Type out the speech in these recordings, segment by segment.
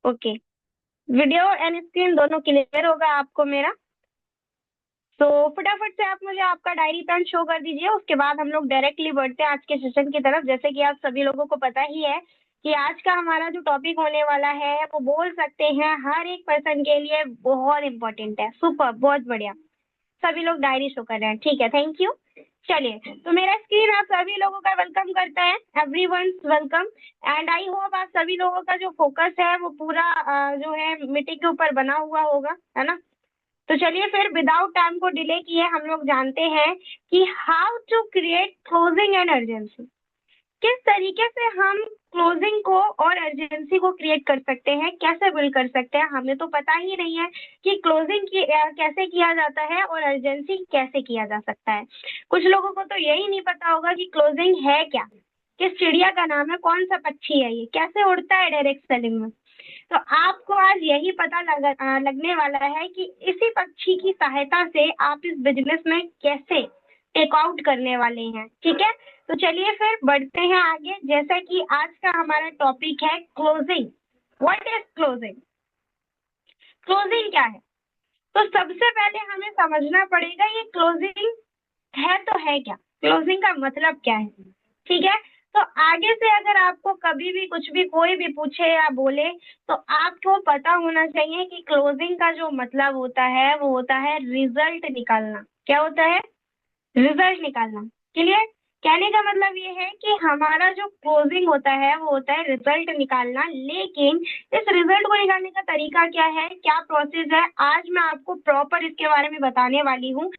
Okay. Video and screen दोनों clear होगा आपको मेरा? तो फटाफट से आप मुझे आपका डायरी पेन शो कर दीजिए, उसके बाद हम लोग डायरेक्टली बढ़ते हैं आज के सेशन की तरफ। जैसे कि आप सभी लोगों को पता ही है कि आज का हमारा जो टॉपिक होने वाला है वो बोल सकते हैं हर एक पर्सन के लिए बहुत इंपॉर्टेंट है। सुपर, बहुत बढ़िया। सभी लोग डायरी शो कर रहे हैं, ठीक है, थैंक यू। चलिए, तो मेरा स्क्रीन आप सभी लोगों का वेलकम करता है, everyone welcome. And I hope आप सभी लोगों का जो फोकस है वो पूरा जो है मीटिंग के ऊपर बना हुआ होगा, है ना? तो चलिए फिर विदाउट टाइम को डिले किए हम लोग जानते हैं कि how to create closing and urgency. किस तरीके से हम क्लोजिंग को और अर्जेंसी को क्रिएट कर सकते हैं, कैसे बिल्ड कर सकते हैं। हमें तो पता ही नहीं है कि क्लोजिंग कैसे किया जाता है और अर्जेंसी कैसे किया जा सकता है। कुछ लोगों को तो यही नहीं पता होगा कि क्लोजिंग है क्या, किस चिड़िया का नाम है, कौन सा पक्षी है, ये कैसे उड़ता है डायरेक्ट सेलिंग में। तो आपको आज यही पता लगने वाला है कि इसी पक्षी की सहायता से आप इस बिजनेस में कैसे टेक आउट करने वाले हैं, ठीक है? तो चलिए फिर बढ़ते हैं आगे। जैसा कि आज का हमारा टॉपिक है closing. What is closing? Closing क्या है? तो सबसे पहले हमें समझना पड़ेगा ये क्लोजिंग है तो है क्या, क्लोजिंग का मतलब क्या है, ठीक है? तो आगे से अगर आपको कभी भी कुछ भी कोई भी पूछे या बोले तो आपको पता होना चाहिए कि क्लोजिंग का जो मतलब होता है वो होता है रिजल्ट निकालना। क्या होता है? रिजल्ट निकालना। क्लियर? कहने का मतलब ये है कि हमारा जो क्लोजिंग होता है वो होता है रिजल्ट निकालना। लेकिन इस रिजल्ट को निकालने का तरीका क्या है, क्या प्रोसेस है, आज मैं आपको प्रॉपर इसके बारे में बताने वाली हूँ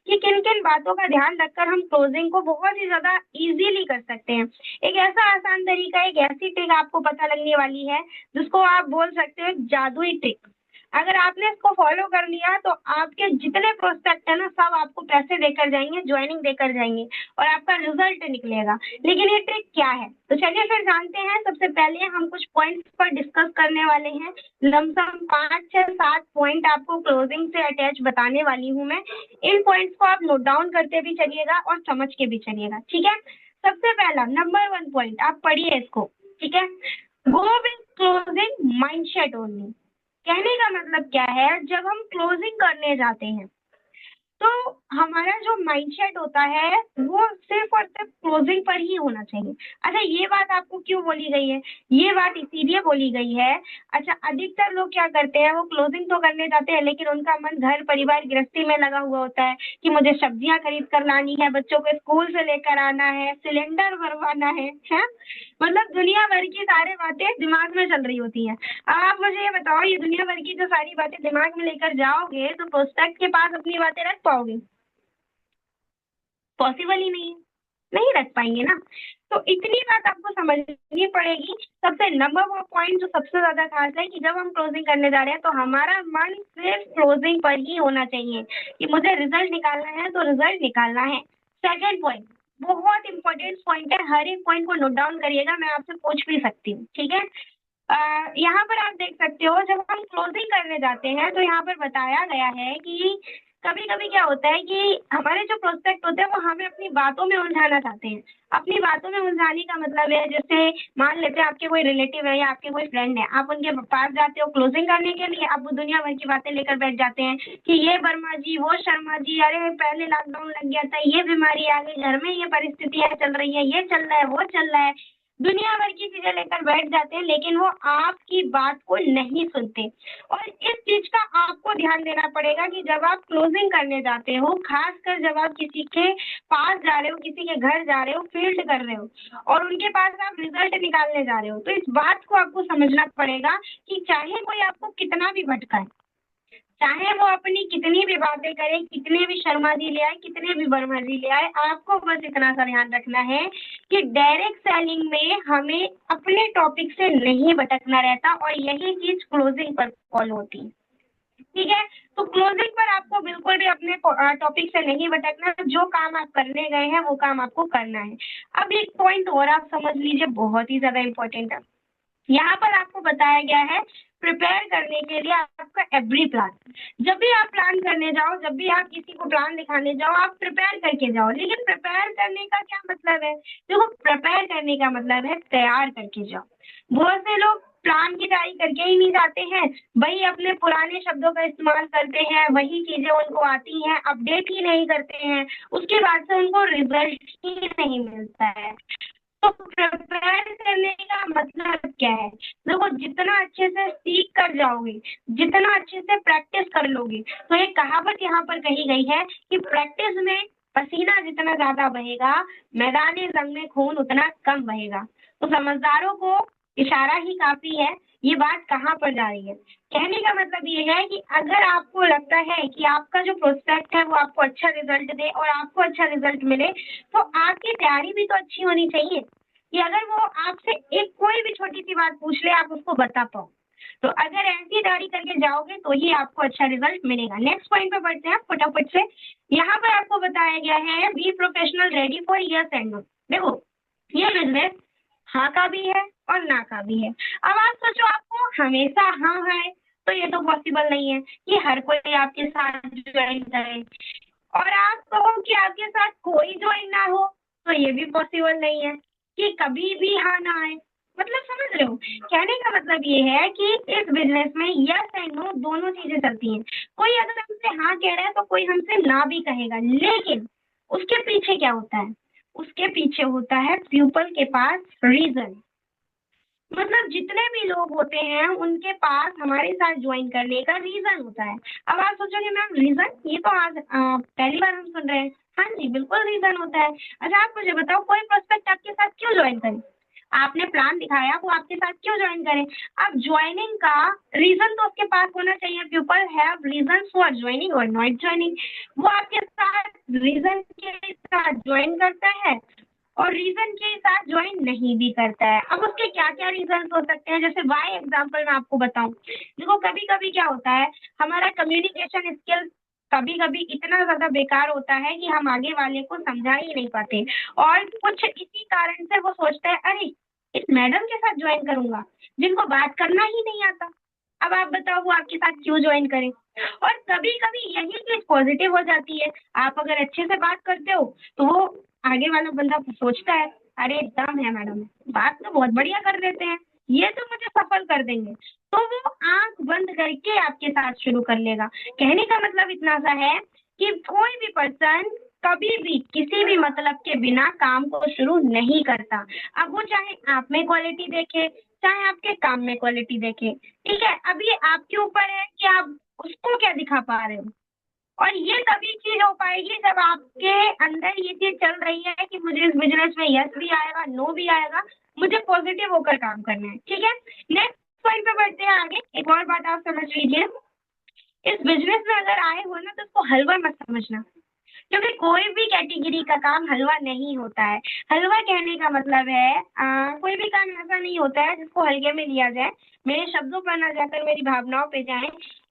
कि किन किन बातों का ध्यान रखकर हम क्लोजिंग को बहुत ही ज्यादा इजीली कर सकते हैं। एक ऐसा आसान तरीका, एक ऐसी ट्रिक आपको पता लगने वाली है जिसको आप बोल सकते हो जादुई ट्रिक। अगर आपने इसको फॉलो कर लिया तो आपके जितने प्रोस्पेक्ट है ना सब आपको पैसे देकर जाएंगे, ज्वाइनिंग देकर जाएंगे और आपका रिजल्ट निकलेगा। लेकिन ये ट्रिक क्या है? तो चलिए फिर जानते हैं। सबसे पहले हम कुछ पॉइंट्स पर डिस्कस करने वाले हैं। लमसम 5 से 7 पॉइंट आपको क्लोजिंग से अटैच बताने वाली हूँ मैं। इन पॉइंट्स को आप नोट डाउन करते भी चलिएगा और समझ के भी चलिएगा, ठीक है? सबसे पहला नंबर 1 पॉइंट आप पढ़िए इसको, ठीक है? Go with closing mindset only. कहने का मतलब क्या है, जब हम क्लोजिंग करने जाते हैं तो हमारा जो माइंडसेट होता है वो सिर्फ और सिर्फ क्लोजिंग पर ही होना चाहिए। अच्छा, ये बात आपको क्यों बोली गई है? ये बात इसीलिए बोली गई है। अच्छा, अधिकतर लोग क्या करते हैं, वो क्लोजिंग तो करने जाते हैं लेकिन उनका मन घर परिवार गृहस्थी में लगा हुआ होता है कि मुझे सब्जियां खरीद कर लानी है, बच्चों को स्कूल से लेकर आना है, सिलेंडर भरवाना है? मतलब दुनिया भर की सारी बातें दिमाग में चल रही होती हैं। अब आप मुझे ये बताओ, ये दुनिया भर की जो सारी बातें दिमाग में लेकर जाओगे तो प्रोस्पेक्ट के पास अपनी बातें रख पाओगे? पॉसिबल ही नहीं है, नहीं रख पाएंगे ना। तो इतनी बात आपको समझनी पड़ेगी। सबसे नंबर 1 पॉइंट जो सबसे ज्यादा खास है कि जब हम क्लोजिंग करने जा रहे हैं तो हमारा मन सिर्फ क्लोजिंग पर ही होना चाहिए कि मुझे रिजल्ट निकालना है तो रिजल्ट निकालना है। सेकेंड पॉइंट बहुत इंपॉर्टेंट पॉइंट है, हर एक पॉइंट को नोट डाउन करिएगा, मैं आपसे पूछ भी सकती हूँ, ठीक है? यहाँ पर आप देख सकते हो जब हम क्लोजिंग करने जाते हैं तो यहाँ पर बताया गया है कि कभी कभी क्या होता है कि हमारे जो प्रोस्पेक्ट होते हैं वो हमें अपनी बातों में उलझाना चाहते हैं। अपनी बातों में उलझाने का मतलब है, जैसे मान लेते हैं आपके कोई रिलेटिव है या आपके कोई फ्रेंड है, आप उनके पास जाते हो क्लोजिंग करने के लिए, आप वो दुनिया भर की बातें लेकर बैठ जाते हैं कि ये वर्मा जी, वो शर्मा जी, अरे पहले लॉकडाउन लग गया था, ये बीमारी आ गई, घर में ये परिस्थितियां चल रही है, ये चल रहा है, वो चल रहा है, दुनिया भर की चीजें लेकर बैठ जाते हैं लेकिन वो आपकी बात को नहीं सुनते। और इस चीज का आपको ध्यान देना पड़ेगा कि जब आप क्लोजिंग करने जाते हो, खासकर जब आप किसी के पास जा रहे हो, किसी के घर जा रहे हो, फील्ड कर रहे हो और उनके पास आप रिजल्ट निकालने जा रहे हो, तो इस बात को आपको समझना पड़ेगा कि चाहे कोई आपको कितना भी भटकाए, चाहे वो अपनी कितनी भी बातें करे, कितने भी शर्मा जी ले आए, कितने भी वर्मा जी ले आए, आपको बस इतना सा ध्यान रखना है कि डायरेक्ट सेलिंग में हमें अपने टॉपिक से नहीं भटकना रहता और यही चीज क्लोजिंग पर फॉलो होती है, ठीक है? तो क्लोजिंग पर आपको बिल्कुल भी अपने टॉपिक से नहीं भटकना, जो काम आप करने गए हैं वो काम आपको करना है। अब एक पॉइंट और आप समझ लीजिए, बहुत ही ज्यादा इंपॉर्टेंट है। यहाँ पर आपको बताया गया है प्रिपेयर करने के लिए आपका एवरी प्लान। जब भी आप प्लान करने जाओ, जब भी आप किसी को प्लान दिखाने जाओ, आप प्रिपेयर करके जाओ। लेकिन प्रिपेयर करने का क्या मतलब है? देखो, प्रिपेयर करने का मतलब है तैयार करके जाओ। बहुत से लोग प्लान की तैयारी करके ही नहीं जाते हैं, वही अपने पुराने शब्दों का इस्तेमाल करते हैं, वही चीजें उनको आती हैं, अपडेट ही नहीं करते हैं, उसके बाद से उनको रिजल्ट ही नहीं मिलता है। तो प्रिपेयर करने का मतलब क्या है? देखो, जितना अच्छे से सीख कर जाओगे, जितना अच्छे से प्रैक्टिस कर लोगे, तो एक कहावत यहाँ पर कही गई है कि प्रैक्टिस में पसीना जितना ज्यादा बहेगा, मैदानी जंग में खून उतना कम बहेगा। तो समझदारों को इशारा ही काफी है। ये बात कहाँ पर जा रही है? कहने का मतलब ये है कि अगर आपको लगता है कि आपका जो प्रोस्पेक्ट है वो आपको अच्छा रिजल्ट दे और आपको अच्छा रिजल्ट मिले, तो आपकी तैयारी भी तो अच्छी होनी चाहिए कि अगर वो आपसे एक कोई भी छोटी सी बात पूछ ले, आप उसको बता पाओ। तो अगर ऐसी तैयारी करके जाओगे तो ही आपको अच्छा रिजल्ट मिलेगा। नेक्स्ट पॉइंट पे बढ़ते हैं फटाफट से। यहाँ पर आपको बताया गया है be professional ready for yes and no. देखो, ये बिजनेस हाँ का भी है और ना का भी है। अब आप सोचो, आपको हमेशा हाँ है तो ये तो पॉसिबल नहीं है कि हर कोई आपके साथ ज्वाइन करे, और आप कहो कि आपके साथ कोई ज्वाइन ना हो तो ये भी पॉसिबल नहीं है कि कभी भी हाँ ना आए। मतलब समझ रहे हो? कहने का मतलब ये है कि इस बिजनेस में यस एंड नो दोनों चीजें चलती हैं। कोई अगर हमसे हाँ कह रहा है तो कोई हमसे ना भी कहेगा, लेकिन उसके पीछे क्या होता है? उसके पीछे होता है पीपल के पास रीजन। मतलब जितने भी लोग होते हैं उनके पास हमारे साथ ज्वाइन करने का रीजन होता है। अब आप सोचोगे मैम रीजन, ये तो आज पहली बार हम सुन रहे हैं। हाँ जी, बिल्कुल रीजन होता है। अच्छा, आप मुझे बताओ, कोई प्रोस्पेक्ट आपके साथ क्यों ज्वाइन करे? आपने प्लान दिखाया, वो आपके साथ क्यों ज्वाइन करें? अब ज्वाइनिंग का रीजन तो उसके पास होना चाहिए। People have reason for joining और नॉट ज्वाइनिंग। वो आपके साथ रीजन के साथ ज्वाइन करता है और रीजन के साथ ज्वाइन नहीं भी करता है। अब उसके क्या क्या रीजन हो सकते हैं? जैसे वाई एग्जाम्पल मैं आपको बताऊं, देखो कभी कभी क्या होता है, हमारा कम्युनिकेशन स्किल कभी कभी इतना ज्यादा बेकार होता है कि हम आगे वाले को समझा ही नहीं पाते, और कुछ इसी कारण से वो सोचता है अरे इस मैडम के साथ ज्वाइन करूंगा जिनको बात करना ही नहीं आता। अब आप बताओ वो आपके साथ क्यों ज्वाइन करें? और कभी कभी यही चीज पॉजिटिव हो जाती है। आप अगर अच्छे से बात करते हो तो वो आगे वाला बंदा सोचता है अरे दम है मैडम, बात तो बहुत बढ़िया कर देते हैं, ये तो मुझे सफल कर देंगे। तो वो आंख बंद करके आपके साथ शुरू कर लेगा। कहने का मतलब इतना सा है कि कोई भी पर्सन कभी भी किसी भी मतलब के बिना काम को शुरू नहीं करता। अब वो चाहे आप में क्वालिटी देखे, चाहे आपके काम में क्वालिटी देखे, ठीक है? अब ये आपके ऊपर है कि आप उसको क्या दिखा पा रहे हो। और ये तभी चीज हो पाएगी जब आपके अंदर ये चीज चल रही है कि मुझे इस बिजनेस में यस भी आएगा, नो भी आएगा, मुझे पॉजिटिव होकर काम करना है। ठीक है, नेक्स्ट पॉइंट पे बढ़ते हैं आगे। एक और बात आप समझ लीजिए, इस बिजनेस में अगर आए हो ना तो उसको हलवा मत समझना, क्योंकि कोई भी कैटेगरी का काम हलवा नहीं होता है। हलवा कहने का मतलब है कोई भी काम ऐसा नहीं होता है जिसको हल्के में लिया जाए। मेरे शब्दों पर ना जाकर मेरी भावनाओं पे जाएं।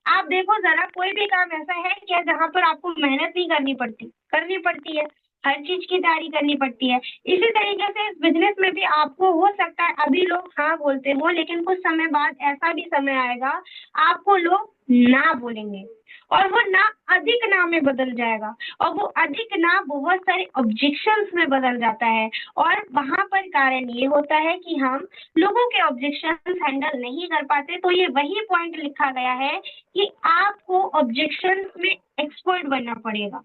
आप देखो जरा, कोई भी काम ऐसा है क्या जहाँ पर आपको मेहनत नहीं करनी पड़ती? करनी पड़ती है, हर चीज की तैयारी करनी पड़ती है। इसी तरीके से इस बिजनेस में भी आपको हो सकता है अभी लोग हाँ बोलते हो, लेकिन कुछ समय बाद ऐसा भी समय आएगा आपको लोग ना बोलेंगे, और वो ना अधिक ना में बदल जाएगा, और वो अधिक ना बहुत सारे ऑब्जेक्शंस में बदल जाता है। और वहां पर कारण ये होता है कि हम लोगों के ऑब्जेक्शंस हैंडल नहीं कर पाते। तो ये वही पॉइंट लिखा गया है कि आपको ऑब्जेक्शंस में एक्सपर्ट बनना पड़ेगा,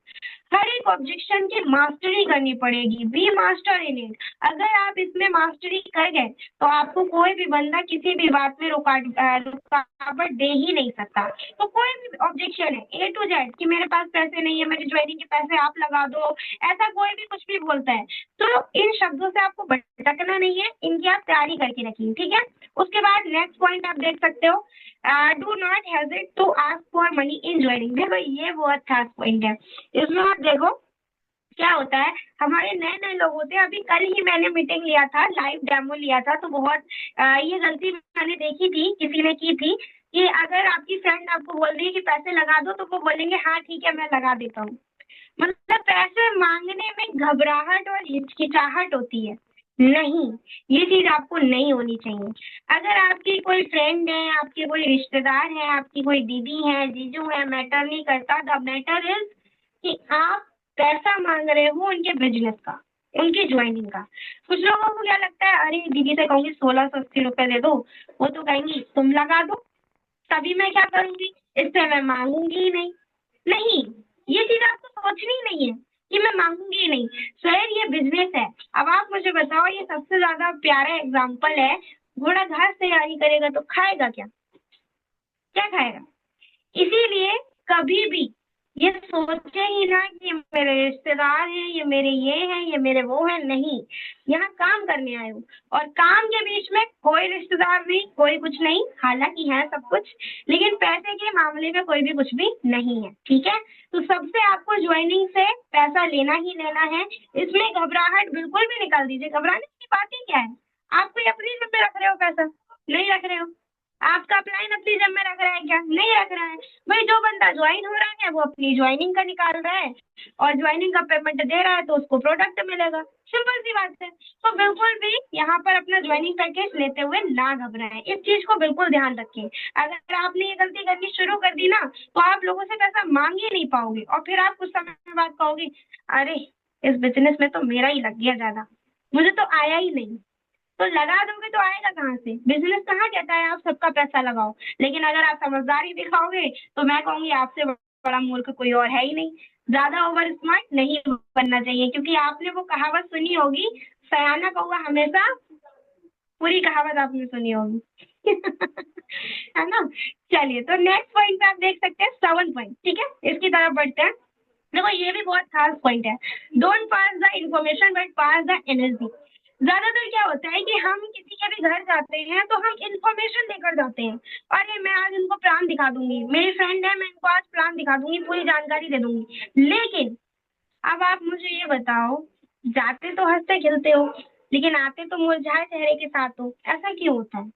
हर एक ऑब्जेक्शन की मास्टरी करनी पड़ेगी। Be master in it. अगर आप इसमें मास्टरी कर गए तो आपको कोई भी बंदा किसी भी बात में रुकावट दे ही नहीं सकता। तो कोई भी ऑब्जेक्शन है ए टू जेड कि मेरे पास पैसे नहीं है, मेरी ज्वेलरी के पैसे आप लगा दो, ऐसा कोई भी कुछ भी बोलता है, तो इन शब्दों से आपको भटकना नहीं है, इनकी आप तैयारी करके रखिए। ठीक है, उसके बाद नेक्स्ट पॉइंट आप देख सकते हो, do not hesitate to ask for money in jewellery. देखो ये बहुत खास पॉइंट है। इसमें आप देखो क्या होता है, हमारे नए नए लोग होते हैं। अभी कल ही मैंने मीटिंग लिया था, लाइव डेमो लिया था, तो बहुत ये गलती मैंने देखी थी, किसी ने की थी कि अगर आपकी फ्रेंड आपको बोल रही है कि पैसे लगा दो, तो वो बोलेंगे हाँ ठीक है मैं लगा देता हूँ। मतलब पैसे मांगने में घबराहट और हिचकिचाहट होती है। नहीं, ये चीज आपको नहीं होनी चाहिए। अगर आपकी कोई फ्रेंड है, आपके कोई रिश्तेदार है, आपकी कोई दीदी है, जीजू है, मैटर नहीं करता। द मैटर इज कि आप पैसा मांग रहे हो उनके बिजनेस का, उनकी ज्वाइनिंग का। कुछ लोगों को क्या लगता है, अरे दीदी से कहूंगी 1680 रुपए दे दो, वो तो कहेंगी तुम लगा दो, तभी मैं क्या करूंगी, इससे मैं मांगूंगी ही नहीं। नहीं, ये चीज आपको सोचनी ही नहीं है कि मैं मांगूंगी ही नहीं। सर ये बिजनेस है। अब आप मुझे बताओ, ये सबसे ज्यादा प्यारा एग्जाम्पल है, घोड़ा घास तैयारी करेगा तो खाएगा क्या, क्या खाएगा। इसीलिए कभी भी ये सोचे ही ना कि ये मेरे रिश्तेदार हैं, ये मेरे ये हैं, ये मेरे वो हैं, नहीं। यहाँ काम करने आए हो, और काम के बीच में कोई रिश्तेदार नहीं, कोई कुछ नहीं, हालांकि है सब कुछ, लेकिन पैसे के मामले में कोई भी कुछ भी नहीं है, ठीक है। तो सबसे आपको ज्वाइनिंग से पैसा लेना ही लेना है, इसमें घबराहट बिल्कुल भी निकाल दीजिए। घबराने की बात ही क्या है, आप कोई अपनी जेब में रख रहे हो पैसा, नहीं रख रहे हो। आपका अपलाइन अपनी जेब में रख रहा है क्या, नहीं रख रहा है। भाई जो बंदा ज्वाइन हो रहा है वो अपनी ज्वाइनिंग का निकाल रहा है, और ज्वाइनिंग का पेमेंट दे रहा है तो उसको प्रोडक्ट मिलेगा, सिंपल सी बात है। तो बिल्कुल भी यहाँ पर अपना ज्वाइनिंग पैकेज लेते हुए ना घबराएं, इस चीज को बिल्कुल ध्यान रखें। अगर आपने ये गलती करनी शुरू कर दी ना, तो आप लोगों से पैसा मांग ही नहीं पाओगे, और फिर आप कुछ समय बाद कहोगे, अरे इस बिजनेस में तो मेरा ही लग गया ज्यादा, मुझे तो आया ही नहीं। तो लगा दोगे तो आएगा कहाँ से, बिजनेस कहाँ कहता है आप सबका पैसा लगाओ। लेकिन अगर आप समझदारी दिखाओगे तो मैं कहूंगी आपसे बड़ा मूर्ख कोई और है ही नहीं। ज्यादा ओवर स्मार्ट नहीं बनना चाहिए, क्योंकि आपने वो कहावत सुनी होगी, सयाना कौवा हमेशा, पूरी कहावत आपने सुनी होगी। है ना। चलिए, तो नेक्स्ट पॉइंट पे आप देख सकते हैं 7 पॉइंट, ठीक है, इसकी तरफ बढ़ते हैं। देखो ये भी बहुत खास पॉइंट है, don't pass the information but pass the energy. ज्यादातर क्या होता है कि हम किसी के भी घर जाते हैं तो हम इंफॉर्मेशन लेकर जाते हैं, अरे मैं आज इनको प्लान दिखा दूंगी, मेरी फ्रेंड है, मैं इनको आज प्लान दिखा दूंगी, पूरी जानकारी दे दूंगी। लेकिन अब आप मुझे ये बताओ, जाते तो हंसते खिलते हो, लेकिन आते तो मुरझाए चेहरे के साथ हो, ऐसा क्यों होता है।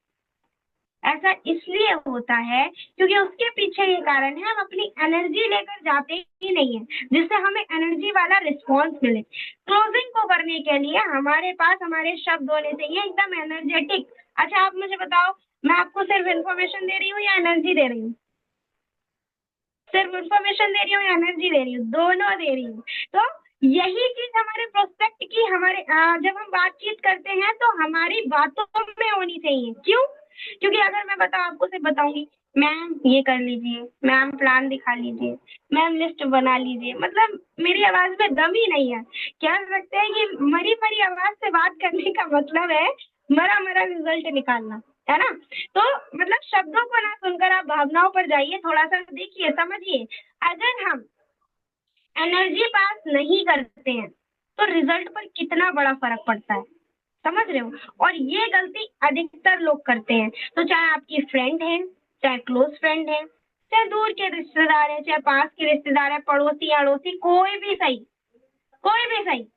ऐसा इसलिए होता है क्योंकि उसके पीछे ये कारण है, हम अपनी एनर्जी लेकर जाते ही नहीं है, जिससे हमें एनर्जी वाला रिस्पॉन्स मिले। क्लोजिंग को करने के लिए हमारे पास हमारे शब्द होने चाहिए एकदम एनर्जेटिक। अच्छा आप मुझे बताओ, मैं आपको सिर्फ इन्फॉर्मेशन दे रही हूँ या एनर्जी दे रही हूँ, सिर्फ इन्फॉर्मेशन दे रही हूँ या एनर्जी दे रही हूँ, दोनों दे रही हूँ। तो यही चीज हमारे प्रोस्पेक्ट की, हमारे जब हम बातचीत करते हैं तो हमारी बातों में होनी चाहिए। क्यों, क्योंकि अगर मैं बताऊँ, आपको सिर्फ बताऊंगी मैम ये कर लीजिए, मैम प्लान दिखा लीजिए, मैम लिस्ट बना लीजिए, मतलब मेरी आवाज में दम ही नहीं है। कह सकते हैं कि मरी मरी आवाज से बात करने का मतलब है मरा मरा रिजल्ट निकालना, है ना। तो मतलब शब्दों को ना सुनकर आप भावनाओं पर जाइए, थोड़ा सा देखिए समझिए। अगर हम एनर्जी पास नहीं करते हैं तो रिजल्ट पर कितना बड़ा फर्क पड़ता है, समझ रहे हो। और ये गलती अधिकतर लोग करते हैं, तो चाहे आपकी फ्रेंड है, चाहे क्लोज फ्रेंड है, चाहे दूर के रिश्तेदार है, चाहे पास के रिश्तेदार है, पड़ोसी अड़ोसी, कोई भी सही, कोई भी सही।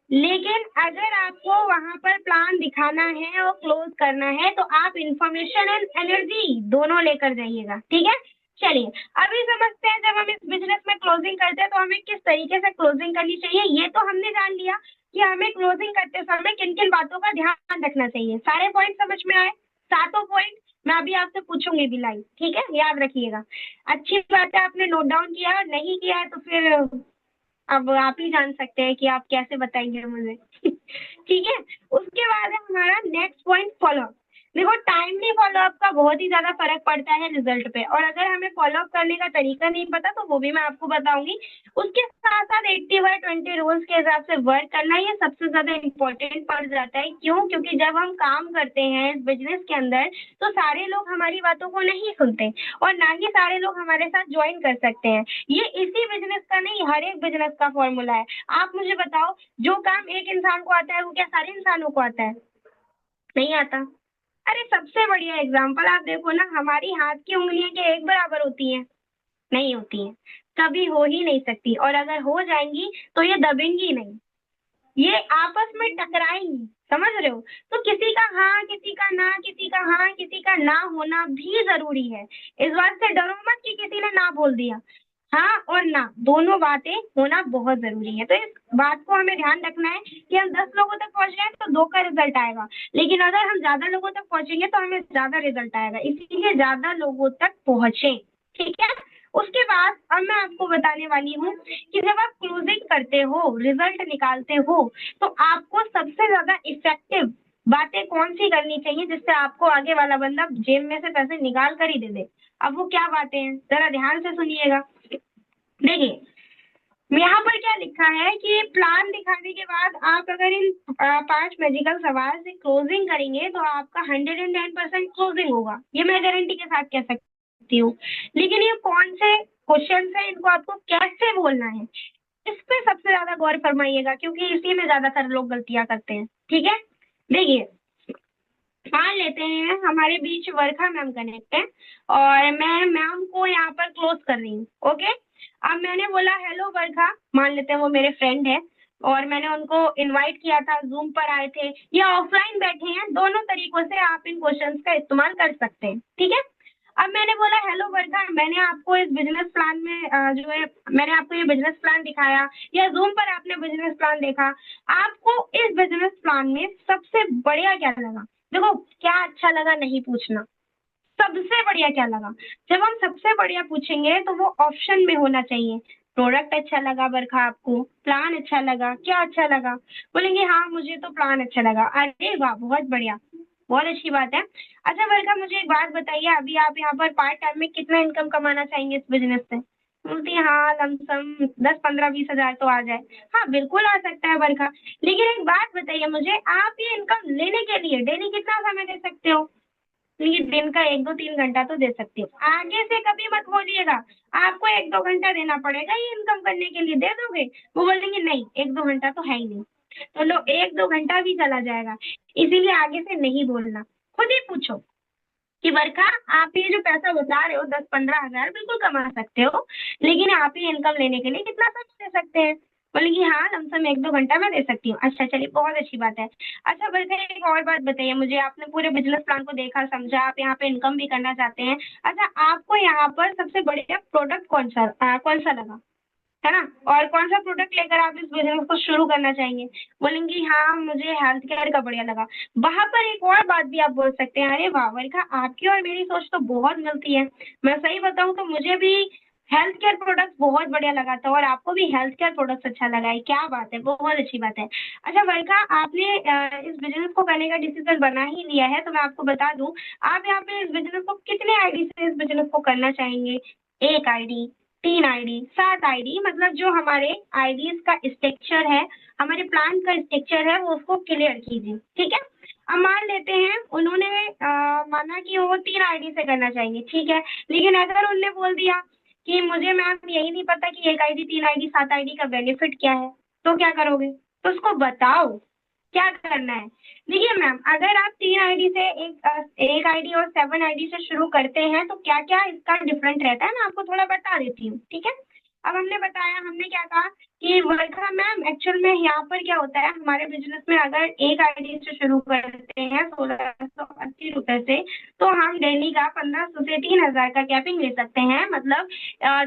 लेकिन अगर आपको वहां पर प्लान दिखाना है और क्लोज करना है तो आप इंफॉर्मेशन एंड एनर्जी दोनों लेकर जाइएगा, ठीक है। चलिए अभी समझते हैं, जब हम इस बिजनेस में क्लोजिंग करते हैं तो हमें किस तरीके से क्लोजिंग करनी चाहिए। ये तो हमने जान लिया कि हमें क्लोजिंग करते समय किन किन बातों का ध्यान रखना चाहिए। सारे पॉइंट समझ में आए, सातों पॉइंट मैं अभी आपसे पूछूंगी भी लाइव, ठीक है, याद रखिएगा। अच्छी बात है, आपने नोट डाउन किया है, नहीं किया है तो फिर अब आप ही जान सकते हैं कि आप कैसे बताएंगे मुझे। ठीक है। उसके बाद है हमारा नेक्स्ट पॉइंट, फॉलोअप। देखो टाइमली फॉलोअप का बहुत ही ज्यादा फर्क पड़ता है रिजल्ट पे, और अगर हमें फॉलोअप करने का तरीका नहीं पता तो वो भी मैं आपको बताऊंगी। उसके साथ साथ 80/20 रूल्स के हिसाब से वर्क करना, ये सबसे ज्यादा इम्पोर्टेंट पड़ जाता है। क्यों, क्योंकि जब हम काम करते हैं इस बिजनेस के अंदर तो सारे लोग हमारी बातों को नहीं सुनते, और ना ही सारे लोग हमारे साथ ज्वाइन कर सकते हैं। ये इसी बिजनेस का नहीं, हर एक बिजनेस का फॉर्मूला है। आप मुझे बताओ, जो काम एक इंसान को आता है वो क्या सारे इंसानों को आता है, नहीं आता। अरे सबसे बढ़िया एग्जाम्पल आप देखो ना, हमारी हाथ की उंगलियां क्या एक बराबर होती हैं, नहीं होती हैं, कभी हो ही नहीं सकती, और अगर हो जाएंगी तो ये दबेंगी नहीं, ये आपस में टकराएंगी, समझ रहे हो। तो किसी का हाँ, किसी का ना, किसी का हाँ, किसी का ना होना भी जरूरी है। इस बात से डरो मत कि किसी ने ना बोल दिया, हाँ और ना दोनों बातें होना बहुत जरूरी है। तो इस बात को हमें ध्यान रखना है कि हम 10 लोगों तक पहुंच रहे हैं तो 2 का रिजल्ट आएगा, लेकिन अगर हम ज्यादा लोगों तक पहुंचेंगे तो हमें ज्यादा रिजल्ट आएगा, इसीलिए ज्यादा लोगों तक पहुंचे, ठीक है। उसके बाद अब मैं आपको बताने वाली हूँ कि जब आप क्लोजिंग करते हो, रिजल्ट निकालते हो, तो आपको सबसे ज्यादा इफेक्टिव बातें कौन सी करनी चाहिए जिससे आपको आगे वाला बंदा जेब में से पैसे निकाल कर ही दे दे। अब वो क्या बातें हैं, जरा ध्यान से सुनिएगा। देखिए, यहाँ पर क्या लिखा है कि प्लान दिखाने के बाद आप अगर इन 5 मैजिकल सवाल से क्लोजिंग करेंगे तो आपका 110% क्लोजिंग होगा, ये मैं गारंटी के साथ कह सकती हूँ। लेकिन ये कौन से क्वेश्चन है, इनको आपको कैसे बोलना है, इस पे सबसे ज्यादा गौर फरमाइएगा, क्योंकि इसी में ज्यादातर लोग गलतियां करते हैं। ठीक है, देखिए, मान लेते हैं हमारे बीच वर्षा मैम कनेक्ट है और मैं मैम को यहाँ पर क्लोज कर रही हूँ। ओके, अब मैंने बोला हेलो वर्षा, मान लेते हैं वो मेरे फ्रेंड है और मैंने उनको इनवाइट किया था, जूम पर आए थे या ऑफलाइन बैठे हैं, दोनों तरीकों से आप इन क्वेश्चंस का इस्तेमाल कर सकते हैं। ठीक है, अब मैंने बोला हेलो वर्षा, मैंने आपको इस बिजनेस प्लान में जो है मैंने आपको ये बिजनेस प्लान दिखाया या जूम पर आपने बिजनेस प्लान देखा, आपको इस बिजनेस प्लान में सबसे बढ़िया क्या लगा? देखो, क्या अच्छा लगा नहीं पूछना, सबसे बढ़िया क्या लगा। जब हम सबसे बढ़िया पूछेंगे तो वो ऑप्शन में होना चाहिए। प्रोडक्ट अच्छा लगा बरखा आपको, प्लान अच्छा लगा, क्या अच्छा लगा? बोलेंगे हाँ मुझे तो प्लान अच्छा लगा। अरे वाह, बहुत बढ़िया, बहुत अच्छी बात है। अच्छा बरखा, मुझे एक बात बताइए, अभी आप यहाँ पर पार्ट टाइम में कितना इनकम कमाना चाहेंगे इस बिजनेस से? बोलती है हाँ लमसम 10-15-20 हजार तो आ जाए। हाँ बिल्कुल आ सकता है बरखा, लेकिन एक बात बताइए मुझे, आप ये इनकम लेने के लिए डेली कितना समय दे सकते हो? प्लीज दिन का 1-2-3 घंटा तो दे सकती हो, आगे से कभी मत बोलिएगा आपको 1-2 घंटा देना पड़ेगा ये इनकम करने के लिए, दे दोगे? वो बोलेंगे नहीं 1-2 घंटा तो है ही नहीं। तो लो, 1-2 घंटा भी चला जाएगा, इसीलिए आगे से नहीं बोलना। खुद ही पूछो कि बरखा, आप ये जो पैसा बता रहे हो 10-15 हजार बिल्कुल कमा सकते हो, लेकिन आप ये इनकम लेने के लिए कितना समय दे सकते हैं? बोलेगी हाँ लमसम 1-2 घंटा मैं दे सकती हूँ। अच्छा चलिए, बहुत अच्छी बात है। अच्छा बरखा, एक और बात बताइए मुझे, आपने पूरे बिजनेस प्लान को देखा समझा, आप यहाँ पे इनकम भी करना चाहते हैं। अच्छा, आपको यहाँ पर सबसे बढ़िया प्रोडक्ट कौन सा लगा, है ना? और कौन सा प्रोडक्ट लेकर आप इस बिजनेस को शुरू करना चाहेंगे? बोलेंगी हाँ मुझे हेल्थ केयर का बढ़िया लगा। वहां पर एक और बात भी आप बोल सकते हैं, अरे वाह वर्षा, आपकी और मेरी सोच तो बहुत मिलती है। मैं सही बताऊं तो मुझे भी हेल्थ केयर प्रोडक्ट बहुत बढ़िया लगा था और आपको भी हेल्थ केयर प्रोडक्ट अच्छा लगा है, क्या बात है, बहुत अच्छी बात है। अच्छा वर्षा, आपने इस बिजनेस को करने का डिसीजन बना ही लिया है, तो मैं आपको बता दूं, आप यहाँ पे इस बिजनेस को कितने आईडी से इस बिजनेस को करना चाहेंगे? 1 आईडी, 3 आईडी, 7 आईडी, मतलब जो हमारे आईडीज का स्ट्रक्चर है, हमारे प्लान का स्ट्रक्चर है, वो उसको क्लियर कीजिए। ठीक है, अब मान लेते हैं उन्होंने माना कि वो 3 आईडी से करना चाहेंगे, ठीक है, लेकिन अगर उनने बोल दिया कि मुझे मैम यही नहीं पता कि 1 आईडी, 3 आईडी, 7 आईडी का बेनिफिट क्या है, तो क्या करोगे? तो उसको बताओ क्या करना है। देखिए मैम, अगर आप 3 आईडी से एक आईडी और 7 आईडी से शुरू करते हैं तो क्या क्या इसका डिफरेंट रहता है, मैं आपको थोड़ा बता देती हूँ। ठीक है, अब हमने बताया, हमने क्या कहा कि वर्षा मैम, एक्चुअल में यहाँ पर क्या होता है हमारे बिजनेस में, अगर 1 आईडी से शुरू करते हैं 1680 रुपए से, तो हम डेली का 1500 से 3000 का कैपिंग ले सकते हैं। मतलब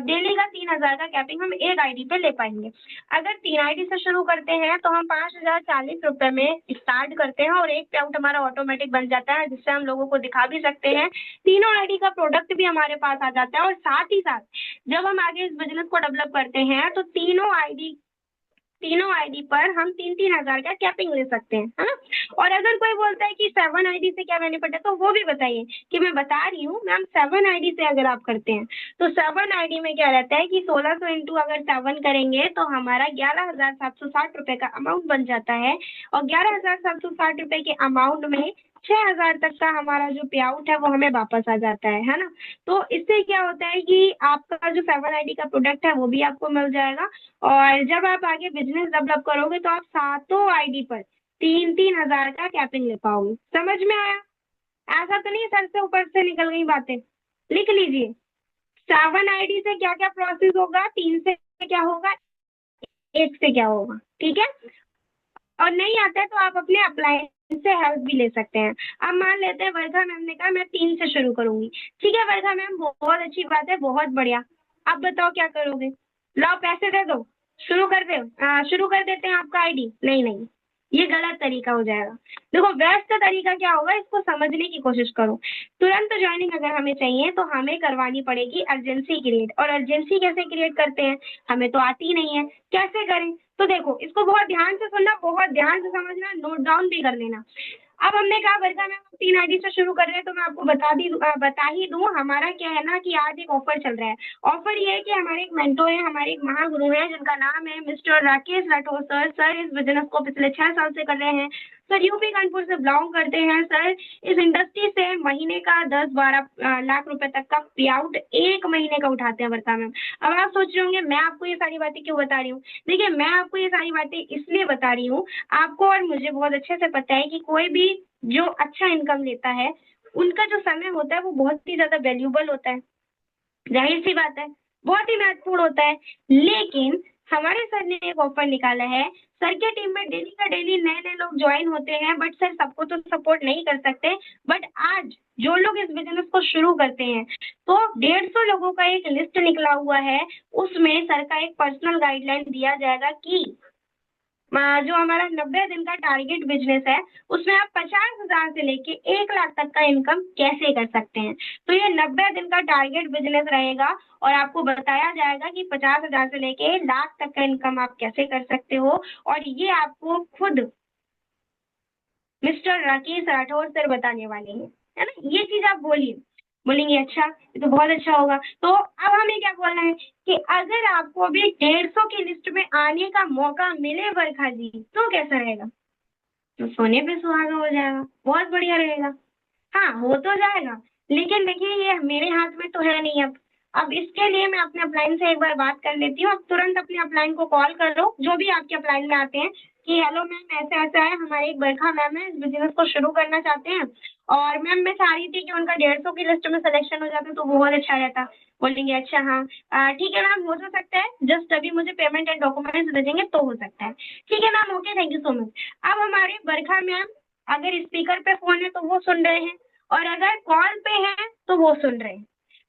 डेली का 3000 का कैपिंग हम 1 आईडी पे ले पाएंगे। अगर 3 आईडी से शुरू करते हैं तो हम 5040 रुपए में स्टार्ट करते हैं और एक पे आउट हमारा ऑटोमेटिक बन जाता है, जिससे हम लोगों को दिखा भी सकते हैं, तीनों आईडी का प्रोडक्ट भी हमारे पास आ जाता है। और साथ ही साथ जब हम आगे इस बिजनेस को डेवलप करते हैं तो तीनों आईडी पर हम 3-3 हजार का कैपिंग ले सकते हैं, है ना? और अगर कोई बोलता है कि 7 आईडी से क्या बेनिफिट है, तो वो भी बताइए। कि मैं बता रही हूँ मैम, 7 आईडी से अगर आप करते हैं तो 7 आईडी में क्या रहता है कि 1600 इंटू अगर 7 करेंगे तो हमारा 11,760 रुपए का अमाउंट बन जाता है। और 11,760 रुपए के अमाउंट में 6 हजार तक का हमारा जो पे आउट है वो हमें वापस आ जाता है ना? तो इससे क्या होता है कि आपका जो 7 आईडी का प्रोडक्ट है वो भी आपको मिल जाएगा। और जब आप आगे बिजनेस डेवलप करोगे तो आप सातों आईडी पर 3-3 हजार का कैपिंग ले पाओगे। समझ में आया? ऐसा तो नहीं सर से ऊपर से निकल गई बातें? लिख लीजिए, 7 आईडी से क्या क्या प्रोसेस होगा, 3 से क्या होगा, 1 से क्या होगा। ठीक है, और नहीं आता है तो आप अपने अप्लायंस से हेल्प भी ले सकते हैं। अब मान लेते हैं वर्षा मैम ने कहा मैं 3 से शुरू करूंगी। ठीक है वर्षा मैम, बहुत अच्छी बात है, बहुत बढ़िया। अब बताओ क्या करोगे? लाओ पैसे दे दो, शुरू कर दे, शुरू कर देते हैं आपका आईडी। नहीं नहीं, ये गलत तरीका हो जाएगा। देखो बेस्ट तरीका क्या होगा, इसको समझने की कोशिश करो। तुरंत ज्वाइनिंग अगर हमें चाहिए तो हमें करवानी पड़ेगी अर्जेंसी क्रिएट। और अर्जेंसी कैसे क्रिएट करते हैं, हमें तो आती नहीं है, कैसे करें? तो देखो इसको बहुत ध्यान से सुनना, बहुत ध्यान से समझना, नोट डाउन भी कर लेना। अब हमने कहा वर्षा मैम 3 आईडी से शुरू कर रहे हैं, तो मैं आपको बता ही दूं, हमारा क्या है ना कि आज एक ऑफर चल रहा है। ऑफर ये है कि हमारे एक मेंटोर है, हमारे एक महागुरु है जिनका नाम है mister Rakesh Rathore sir. Sir इस बिजनेस को पिछले 6 साल से कर रहे हैं। सर यूपी कानपुर से बिलोंग करते हैं। सर इस इंडस्ट्री से महीने का 10-12 लाख रुपए तक का पे आउट एक महीने का उठाते हैं वर्षा मैम। अब आप सोच रहे होंगे मैं आपको ये सारी बातें क्यों बता रही हूँ। देखिए मैं आपको ये सारी बातें इसलिए बता रही हूँ, आपको और मुझे बहुत अच्छे से पता है कि कोई भी जो अच्छा इनकम लेता है उनका जो समय होता है वो बहुत ही ज्यादा वैल्यूबल होता है, जाहिर सी बात है, बहुत ही महत्वपूर्ण होता है। लेकिन हमारे सर ने एक ऑफर निकाला है। सर के टीम में डेली का डेली नए नए लोग ज्वाइन होते हैं, बट सर सबको तो सपोर्ट नहीं कर सकते। बट आज जो लोग इस बिजनेस को शुरू करते हैं तो 150 लोगों का एक लिस्ट निकला हुआ है। उसमें सर का एक पर्सनल गाइडलाइन दिया जाएगा कि जो हमारा 90 दिन का टारगेट बिजनेस है उसमें आप 50,000 से लेके 1 लाख तक का इनकम कैसे कर सकते हैं। तो ये 90 दिन का टारगेट बिजनेस रहेगा और आपको बताया जाएगा कि 50,000 से लेके 1 लाख तक का इनकम आप कैसे कर सकते हो। और ये आपको खुद मिस्टर राकेश राठौर सर बताने वाले हैं, है ना। ये चीज आप बोलिए, बोलेंगे अच्छा ये तो बहुत अच्छा होगा। तो अब हमें क्या बोलना है कि अगर आपको भी 150 की लिस्ट में आने का मौका मिले वर्षा जी, तो कैसा रहेगा? तो सोने पे सुहागा हो जाएगा, बहुत बढ़िया रहेगा। हाँ हो तो जाएगा, लेकिन देखिए ये मेरे हाथ में तो है नहीं। अब इसके लिए मैं अपने अपलाइन से एक बार बात कर लेती हूँ। अब तुरंत अपने अपलाइन को कॉल कर लो, जो भी आपके अपलाइन में आते हैं, कि हेलो मैम ऐसा ऐसा है, हमारे एक बरखा मैम है, इस बिजनेस को शुरू करना चाहते हैं। और मैम मैं चाह रही थी कि उनका 150 की लिस्ट में सिलेक्शन हो जाता तो बहुत अच्छा रहता। बोलेंगे अच्छा हाँ ठीक है मैम, हो तो सकता है, जस्ट अभी मुझे पेमेंट एंड डॉक्यूमेंट्स भेजेंगे तो हो सकता है। ठीक है ma'am, okay, thank you so much. अब हमारे बरखा मैम अगर स्पीकर पे फोन है तो वो सुन रहे हैं, और अगर कॉल पे है तो वो सुन रहे हैं,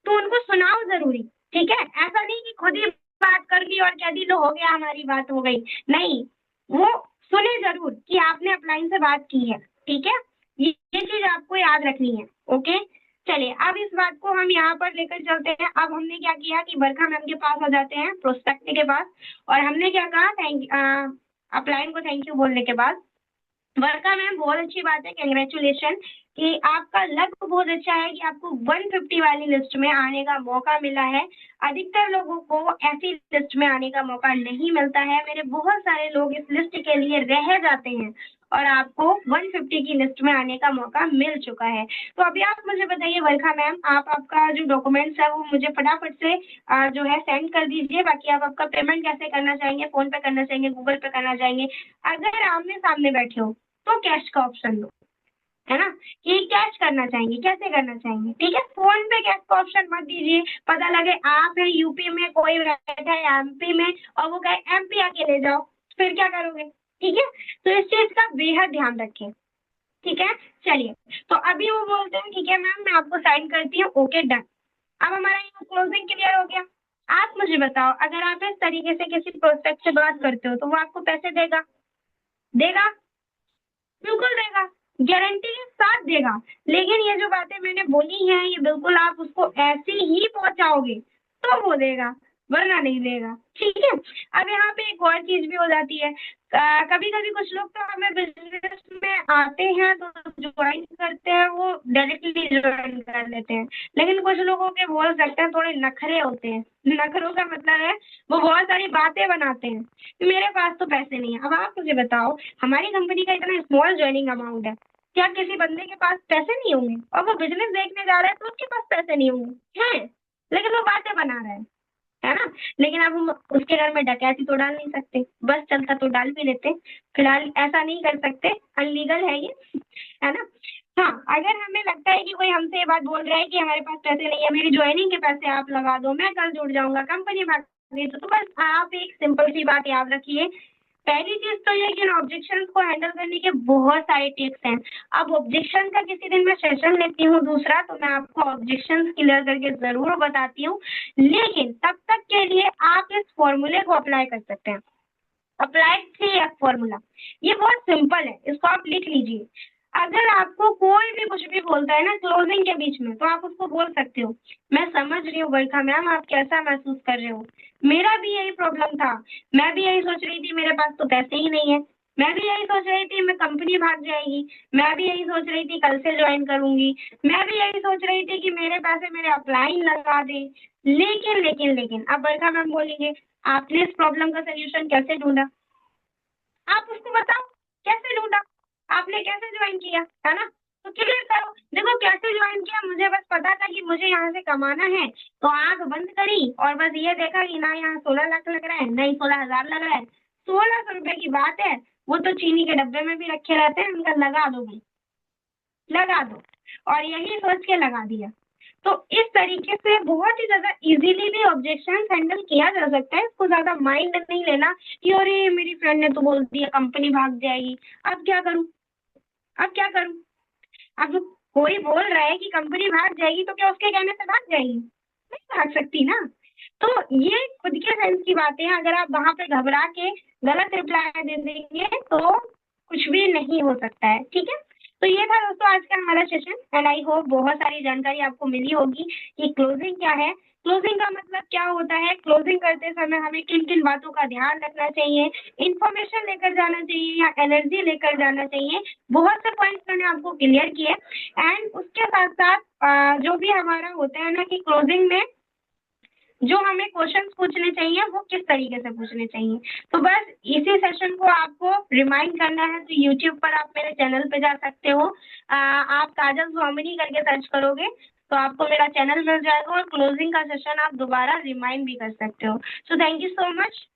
तो उनको सुनाओ जरूरी। ठीक है, ऐसा नहीं कि खुद ही बात कर ली और कह दी लो हो गया हमारी बात हो गई, नहीं, वो सुने जरूर कि आपने अपलाइन से बात की है। ठीक है, ये चीज आपको याद रखनी है। ओके, चलिए अब इस बात को हम यहाँ पर लेकर चलते हैं। अब हमने क्या किया कि बरखा मैम के पास आ जाते हैं, प्रोस्पेक्ट के पास, और हमने क्या कहा, अपलाइन को थैंक यू बोलने के बाद, वर्षा मैम बहुत अच्छी बात है, कंग्रेचुलेशन कि आपका लक बहुत अच्छा है कि आपको 150 वाली लिस्ट में आने का मौका मिला है। अधिकतर लोगों को ऐसी लिस्ट में आने का मौका नहीं मिलता है। मेरे बहुत सारे लोग इस लिस्ट के लिए रह जाते हैं और आपको 150 की लिस्ट में आने का मौका मिल चुका है। तो अभी आप मुझे बताइए वर्षा मैम, आप आपका जो डॉक्यूमेंट्स है वो मुझे फटाफट से जो है सेंड कर दीजिए। बाकी आप आपका पेमेंट कैसे करना चाहेंगे, फोन पे करना चाहेंगे, गूगल पे करना चाहेंगे। अगर आमने सामने बैठे हो तो कैश का ऑप्शन लो, है ना, कि कैश करना चाहेंगे, कैसे करना चाहेंगे। ठीक है, फोन पे कैश का ऑप्शन मत दीजिए। पता लगे आप है यूपी में, कोई बैठा है एमपी में और वो कहे एमपी आके ले जाओ, फिर क्या करोगे। ठीक है, तो इस चीज का बेहद ध्यान रखें। ठीक है, चलिए, तो अभी वो बोलते हैं ठीक है मैम मैं आपको साइन करती हूँ, ओके डन। अब हमारा यहाँ क्लोजिंग क्लियर हो गया। आप मुझे बताओ, अगर आप इस तरीके से किसी प्रोस्पेक्ट से बात करते हो तो वो आपको पैसे देगा? देगा, बिल्कुल देगा, गारंटी के साथ देगा। लेकिन ये जो बातें मैंने बोली हैं ये बिल्कुल आप उसको ऐसे ही पहुंचाओगे तो वो देगा, वरना नहीं देगा। ठीक है, अब यहाँ पे एक और चीज भी हो जाती है, कभी कभी कुछ लोग तो हमें बिजनेस में आते हैं तो ज्वाइन करते हैं, वो डायरेक्टली ज्वाइन कर लेते हैं। लेकिन कुछ लोगों के बोल सकते हैं थोड़े नखरे होते हैं। नखरों का मतलब है वो बहुत सारी बातें बनाते हैं कि मेरे पास तो पैसे नहीं है। अब आप मुझे बताओ, हमारी कंपनी का इतना स्मॉल ज्वाइनिंग अमाउंट है, क्या किसी बंदे के पास पैसे नहीं होंगे? और वो बिजनेस देखने जा रहा है तो उसके पास पैसे नहीं होंगे हैं, लेकिन वो बातें बना रहा है ना। लेकिन अब हम उसके घर में डकैती तो डाल नहीं सकते, बस चलता तो डाल भी लेते, फिलहाल ऐसा नहीं कर सकते, अनलीगल है ये, है ना। हाँ, अगर हमें लगता है कि कोई हमसे ये बात बोल रहा है कि हमारे पास पैसे नहीं है, मेरी ज्वाइनिंग के पैसे आप लगा दो, मैं कल जुड़ जाऊंगा, कंपनी भाग गई, तो बस आप एक सिंपल सी बात याद रखिए। पहली चीज तो ये कि इन ऑब्जेक्शन को हैंडल करने के बहुत सारे टिप्स हैं। अब ऑब्जेक्शन का किसी दिन मैं सेशन लेती हूँ दूसरा, तो मैं आपको ऑब्जेक्शन क्लियर करके जरूर बताती हूँ। लेकिन तब तक के लिए आप इस फॉर्मूले को अप्लाई कर सकते हैं। Apply 3F formula. ये बहुत सिंपल है, इसको आप लिख लीजिए। अगर आपको कोई भी कुछ भी बोलता है ना क्लोजिंग के बीच में, तो आप उसको बोल सकते हो, मैं समझ रही हूँ वर्षा मैम आप कैसा महसूस कर रहे हो, मेरा भी यही प्रॉब्लम था, मैं भी यही सोच रही थी मेरे पास तो पैसे ही नहीं है, मैं भी यही सोच रही थी मैं कंपनी भाग जाएगी, मैं भी यही सोच रही थी कल से ज्वाइन करूंगी, मैं भी यही सोच रही थी कि मेरे पैसे मेरे अपलाइन लगा दे। लेकिन लेकिन लेकिन अब वर्षा मैम बोलेंगे, आपने इस प्रॉब्लम का सोल्यूशन कैसे ढूंढा? आप उसको बताओ, कैसे ढूंढा, आपने कैसे ज्वाइन किया, है ना? तो क्लियर करो, देखो कैसे ज्वाइन किया, मुझे बस पता था कि मुझे यहाँ से कमाना है, तो आंख बंद करी और बस ये देखा कि ना यहाँ 16 लाख लग रहा है, नहीं 16 हजार लग रहा है, 1600 रुपए की बात है, वो तो चीनी के डब्बे में भी रखे रहते हैं, उनका लगा दो भाई, लगा दो। और यही सोच के लगा दिया। तो इस तरीके से बहुत ही ज्यादा इजीली भी ऑब्जेक्शन हैंडल किया जा सकता है, इसको ज्यादा माइंड नहीं लेना कि अरे मेरी फ्रेंड ने तो बोल दिया कंपनी भाग जाएगी, अब क्या करूं, अब क्या करूं? अब कोई बोल रहा है कि कंपनी भाग जाएगी तो क्या उसके कहने से भाग जाएगी? नहीं भाग सकती ना। तो ये खुद के सेंस की बातें हैं, अगर आप वहां पे घबरा के गलत रिप्लाई दे देंगे तो कुछ भी नहीं हो सकता है, ठीक है? तो ये था दोस्तों आज का हमारा सेशन, एंड आई होप बहुत सारी जानकारी आपको मिली होगी कि क्लोजिंग क्या है, क्लोजिंग का मतलब क्या होता है, क्लोजिंग करते समय हमें किन किन बातों का ध्यान रखना चाहिए, इंफॉर्मेशन लेकर जाना चाहिए या एनर्जी लेकर जाना चाहिए, बहुत से पॉइंट्स मैंने आपको क्लियर किए। एंड उसके साथ साथ जो भी हमारा होता है ना कि क्लोजिंग में जो हमें क्वेश्चंस पूछने चाहिए वो किस तरीके से पूछने चाहिए, तो बस इसी सेशन को आपको रिमाइंड करना है तो यूट्यूब पर आप मेरे चैनल पे जा सकते हो, आप काजल स्वामिनी करके सर्च करोगे तो आपको मेरा चैनल मिल जाएगा और क्लोजिंग का सेशन आप दोबारा रिमाइंड भी कर सकते हो। So thank you so much.